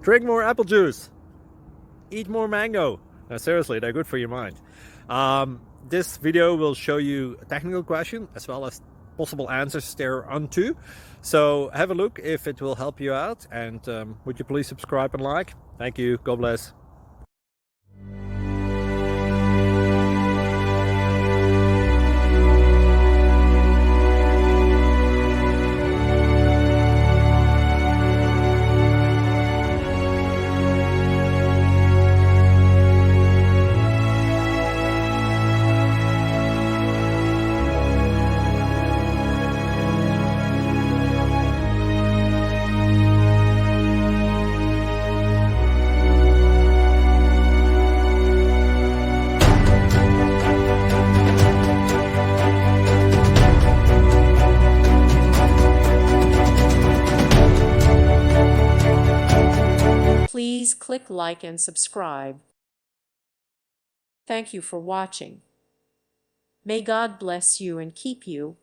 Drink more apple juice. Eat more mango. Seriously, they're good for your mind. This video will show you a technical question as well as possible answers thereunto. So have a look if it will help you out, and would you please subscribe and like? Thank you. God bless. Please click like and subscribe. Thank you for watching. May God bless you and keep you.